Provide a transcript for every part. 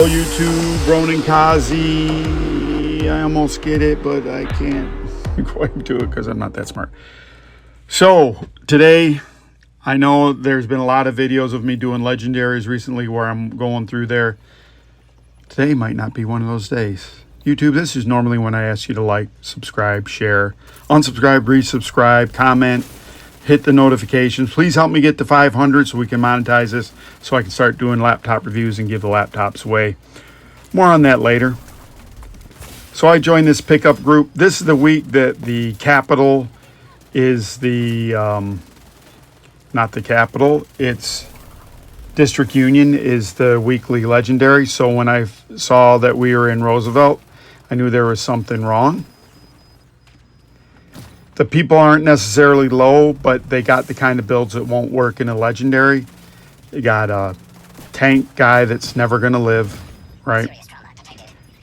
YouTube, Ronan Kazi. I almost get it, but I can't quite do it because I'm not that smart. So today, I know there's been a lot of videos of me doing legendaries recently where I'm going through there. Today might not be one of those days. YouTube, this is normally when I ask you to like, subscribe, share, unsubscribe, resubscribe, comment, hit the notifications. Please help me get to 500 so we can monetize this, so I can start doing laptop reviews and give the laptops away. More on that later. So I joined this pickup group. This is the week that the capital is the, not the capital, it's District Union is the weekly legendary. So when I saw that we were in Roosevelt, I knew there was something wrong. The people aren't necessarily low, but they got the kind of builds that won't work in a legendary. You got a tank guy that's never going to live, right?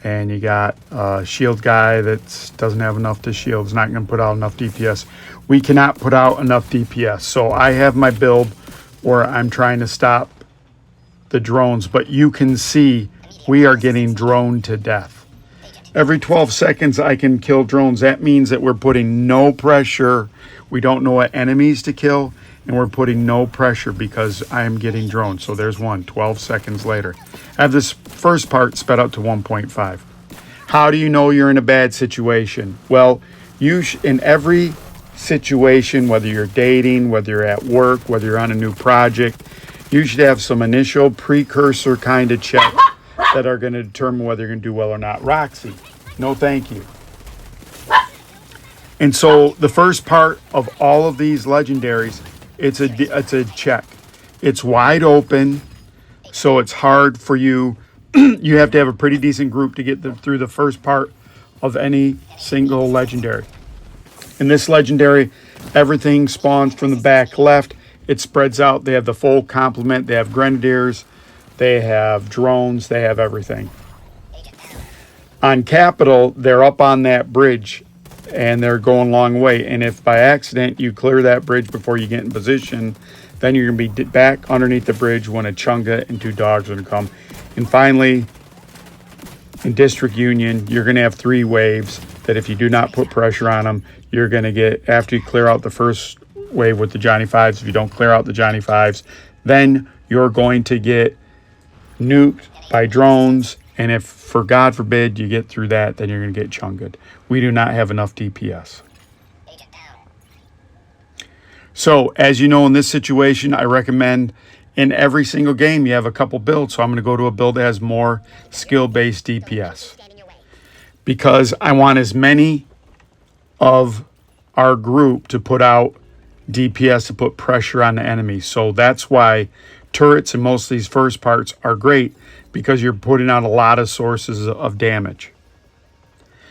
And you got a shield guy that doesn't have enough to shield. It's not going to put out enough DPS. We cannot put out enough DPS. So I have my build where I'm trying to stop the drones, but you can see we are getting droned to death. Every 12 seconds I can kill drones. That means that we're putting no pressure. We don't know what enemies to kill, and we're putting no pressure because I am getting drones. So there's one, 12 seconds later. I have this first part sped up to 1.5. How do you know you're in a bad situation? Well, in every situation, whether you're dating, whether you're at work, whether you're on a new project, you should have some initial precursor kind of check that are going to determine whether you're going to do well or not. Roxy, no thank you. And so the first part of all of these legendaries, it's a check. It's wide open, so it's hard for you. You have to have a pretty decent group to get through the first part of any single legendary. In this legendary, everything spawns from the back left. It spreads out. They have the full complement. They have grenadiers. They have drones. They have everything. On Capitol, they're up on that bridge, and they're going a long way. And if by accident you clear that bridge before you get in position, then you're going to be back underneath the bridge when a Chunga and 2 dogs are going to come. And finally, in District Union, you're going to have 3 waves that if you do not put pressure on them, you're going to get, after you clear out the first wave with the Johnny 5s, if you don't clear out the Johnny 5s, then you're going to get nuked by drones. And if, for God forbid, you get through that, then you're going to get chunged. We do not have enough DPS. So, as you know, in this situation, I recommend in every single game you have a couple builds. So I'm going to go to a build that has more skill-based DPS, because I want as many of our group to put out DPS to put pressure on the enemy. So that's why turrets and most of these first parts are great, because you're putting out a lot of sources of damage.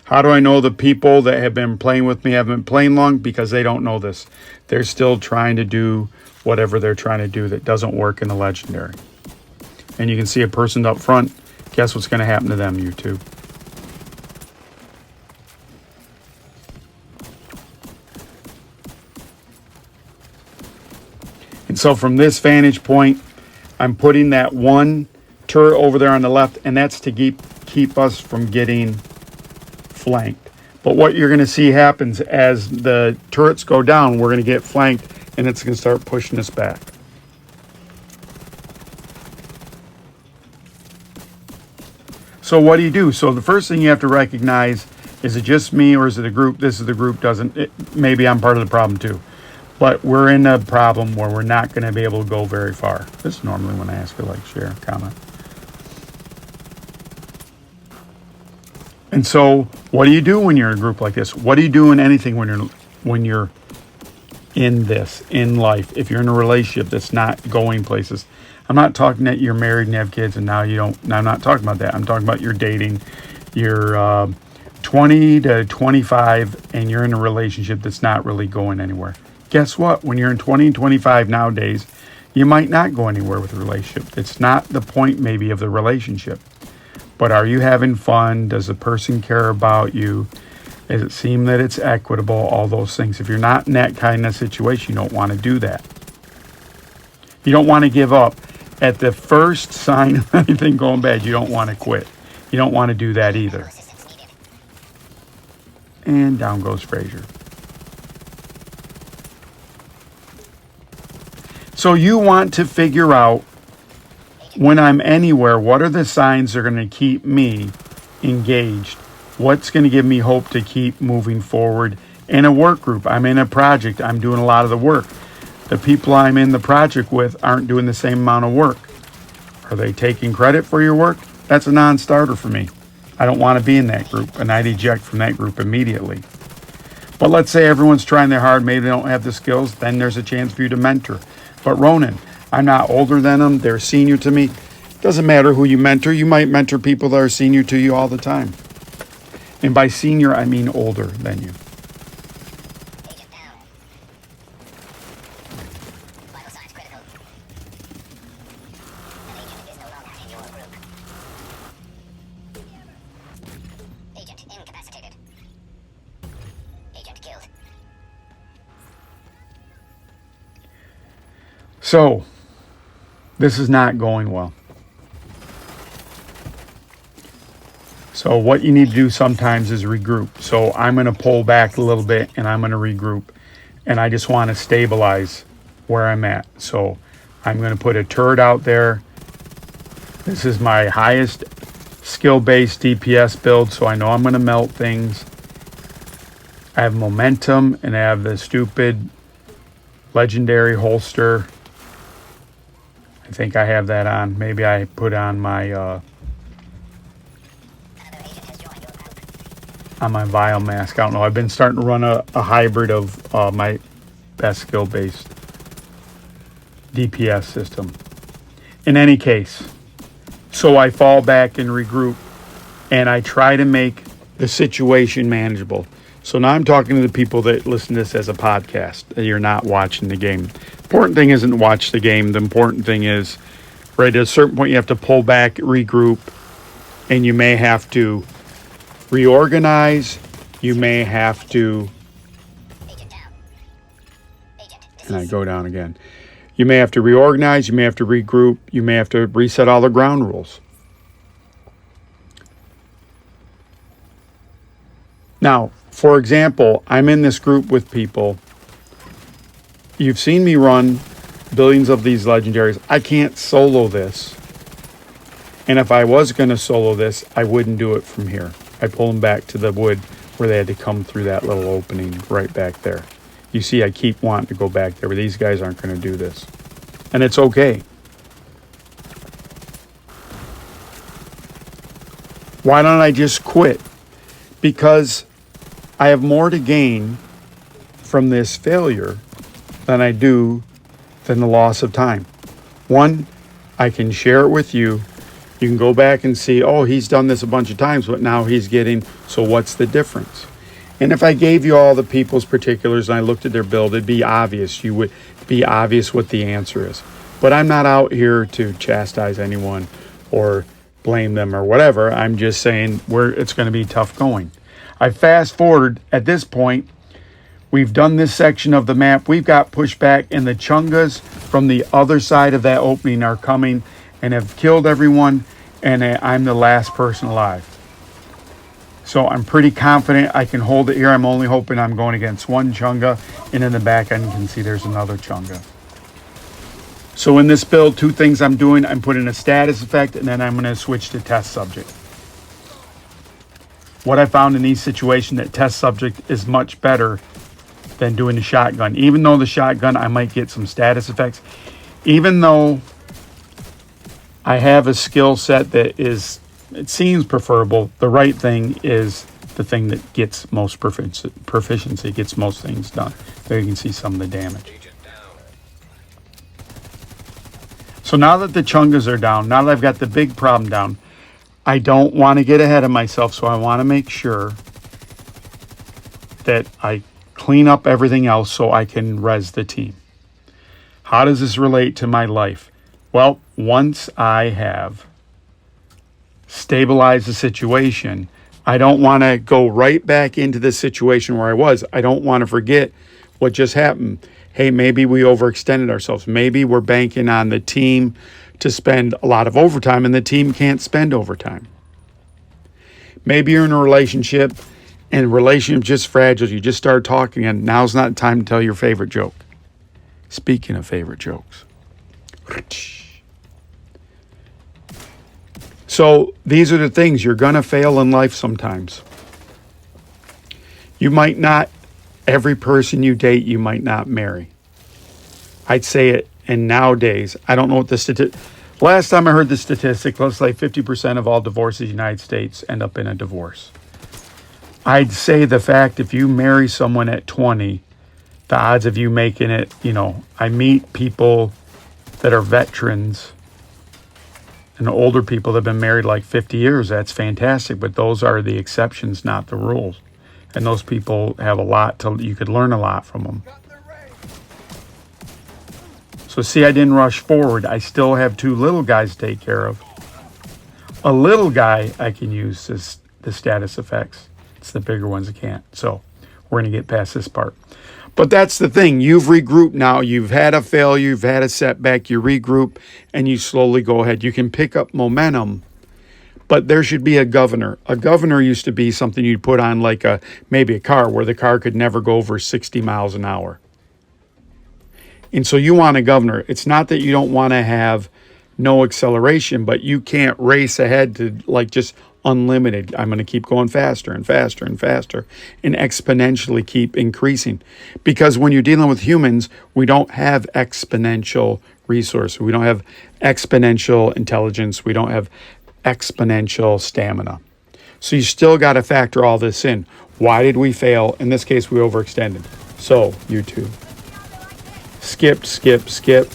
How do I know the people that have been playing with me haven't been playing long? Because they don't know this. They're still trying to do whatever they're trying to do that doesn't work in the legendary. And you can see a person up front. Guess what's going to happen to them, YouTube? And so from this vantage point, I'm putting that one turret over there on the left, and that's to keep us from getting flanked. But what you're going to see happens as the turrets go down, we're going to get flanked, and it's going to start pushing us back. So what do? So the first thing you have to recognize, is it just me or is it a group? This is the group maybe I'm part of the problem too. But we're in a problem where we're not going to be able to go very far. This is normally when I ask you, like, share, comment. And so what do you do when you're in a group like this? What do you do in anything when you're in life? If you're in a relationship that's not going places. I'm not talking that you're married and have kids and now you don't. I'm not talking about that. I'm talking about you're dating. You're 20 to 25 and you're in a relationship that's not really going anywhere. Guess what? When you're in 20 and 25 nowadays, you might not go anywhere with a relationship. It's not the point maybe of the relationship. But are you having fun? Does the person care about you? Does it seem that it's equitable? All those things. If you're not in that kind of situation, you don't want to do that. You don't want to give up At the first sign of anything going bad, you don't want to quit. You don't want to do that either. And down goes Frazier. So you want to figure out, when I'm anywhere, what are the signs that are going to keep me engaged? What's going to give me hope to keep moving forward in a work group? I'm in a project. I'm doing a lot of the work. The people I'm in the project with aren't doing the same amount of work. Are they taking credit for your work? That's a non-starter for me. I don't want to be in that group, and I'd eject from that group immediately. But let's say everyone's trying their hard, maybe they don't have the skills, then there's a chance for you to mentor. But Ronan, I'm not older than them, they're senior to me. Doesn't matter who you mentor, you might mentor people that are senior to you all the time. And by senior, I mean older than you. So, this is not going well. So what you need to do sometimes is regroup. So I'm going to pull back a little bit and I'm going to regroup. And I just want to stabilize where I'm at. So I'm going to put a turret out there. This is my highest skill-based DPS build, so I know I'm going to melt things. I have momentum and I have the stupid legendary holster. I think I have that on. Maybe I put on my vial mask. I don't know. I've been starting to run a hybrid of my best skill-based DPS system. In any case, so I fall back and regroup, and I try to make the situation manageable. So now I'm talking to the people that listen to this as a podcast, that you're not watching the game. Important thing isn't to watch the game. The important thing is, right, at a certain point you have to pull back, regroup, and you may have to reorganize. You may have to, and I go down again. You may have to reorganize. You may have to regroup. You may have to reset all the ground rules. Now, for example, I'm in this group with people. You've seen me run billions of these legendaries. I can't solo this. And if I was going to solo this, I wouldn't do it from here. I pull them back to the wood where they had to come through that little opening right back there. You see, I keep wanting to go back there, but these guys aren't going to do this. And it's okay. Why don't I just quit? Because I have more to gain from this failure than I do than the loss of time. One, I can share it with you. You can go back and see, oh, he's done this a bunch of times, but now he's getting, so what's the difference? And if I gave you all the people's particulars and I looked at their build, it'd be obvious. You would be obvious what the answer is. But I'm not out here to chastise anyone or blame them or whatever. I'm just saying it's going to be tough going. I fast forward at this point. We've done this section of the map. We've got pushback, and the Chungas from the other side of that opening are coming and have killed everyone, and I'm the last person alive. So I'm pretty confident I can hold it here. I'm only hoping I'm going against one Chunga, and in the back I can see there's another Chunga. So in this build, two things I'm doing. I'm putting a status effect, and then I'm going to switch to test subject. What I found in these situations, that test subject is much better than doing the shotgun. Even though the shotgun, I might get some status effects. Even though I have a skill set that is, it seems preferable, the right thing is the thing that gets most proficiency, gets most things done. There you can see some of the damage. So now that the Chungas are down, now that I've got the big problem down, I don't want to get ahead of myself, so I want to make sure that I clean up everything else so I can res the team. How does this relate to my life? Well, once I have stabilized the situation, I don't want to go right back into the situation where I was. I don't want to forget what just happened. Hey, maybe we overextended ourselves. Maybe we're banking on the team to spend a lot of overtime, and the team can't spend overtime. Maybe you're in a relationship and the relationship's just fragile. You just started talking, and now's not the time to tell your favorite joke. Speaking of favorite jokes. So these are the things. You're going to fail in life sometimes. You might not, every person you date, you might not marry. I'd say it, and nowadays, I don't know what the statistic. Last time I heard the statistic, let's say 50% of all divorces in the United States end up in a divorce. I'd say the fact if you marry someone at 20, the odds of you making it, I meet people that are veterans and older people that have been married like 50 years. That's fantastic, but those are the exceptions, not the rules. And those people have you could learn a lot from them. So see, I didn't rush forward. I still have 2 little guys to take care of. A little guy I can use the status effects. It's the bigger ones I can't. So we're going to get past this part. But that's the thing. You've regrouped now. You've had a failure. You've had a setback. You regroup and you slowly go ahead. You can pick up momentum, but there should be a governor. A governor used to be something you'd put on like maybe a car where the car could never go over 60 miles an hour. And so you want a governor. It's not that you don't want to have no acceleration, but you can't race ahead to like just unlimited. I'm going to keep going faster and faster and faster and exponentially keep increasing. Because when you're dealing with humans, we don't have exponential resources. We don't have exponential intelligence. We don't have exponential stamina. So you still got to factor all this in. Why did we fail? In this case, we overextended. So, YouTube. Skip. Spoiler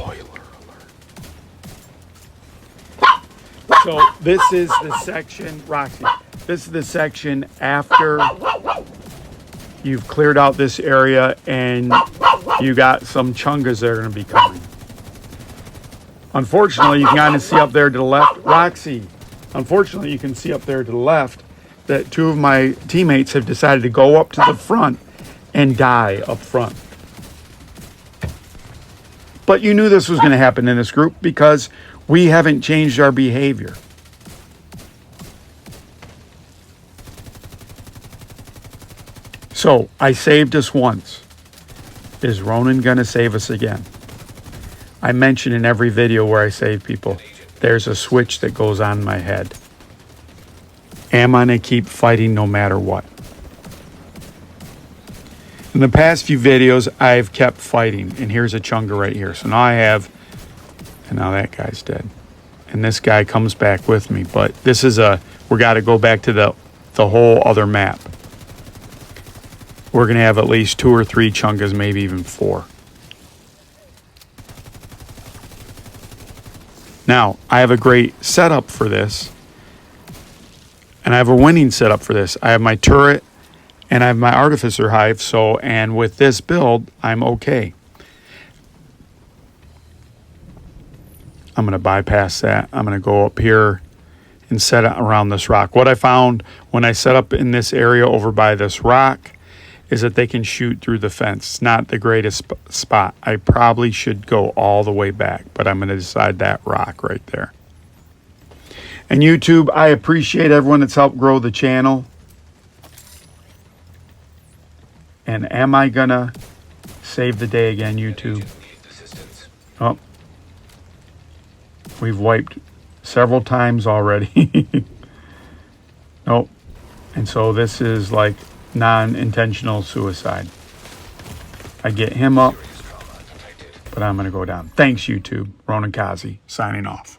alert. So this is the section, Roxy, this is the section after you've cleared out this area and you got some chungas that are going to be coming. Unfortunately, you can kind of see up there to the left, Roxy, unfortunately you can see up there to the left that 2 of my teammates have decided to go up to the front and die up front. But you knew this was going to happen in this group because we haven't changed our behavior. So I saved us once. Is Ronan going to save us again? I mention in every video where I save people, there's a switch that goes on in my head. Am I going to keep fighting no matter what? In the past few videos, I've kept fighting, and here's a chunga right here. So now I have, and now that guy's dead. And this guy comes back with me, but this is we got to go back to the whole other map. We're going to have at least 2 or 3 chungas, maybe even 4. Now, I have a great setup for this, and I have a winning setup for this. I have my turret, and I have my artificer hive, and with this build, I'm okay. I'm going to bypass that. I'm going to go up here and set it around this rock. What I found when I set up in this area over by this rock is that they can shoot through the fence. It's not the greatest spot. I probably should go all the way back, but I'm going to decide that rock right there. And YouTube, I appreciate everyone that's helped grow the channel. And am I going to save the day again, YouTube? Oh. We've wiped several times already. Nope. And so this is like non-intentional suicide. I get him up, but I'm going to go down. Thanks, YouTube. Ronan Kazi, signing off.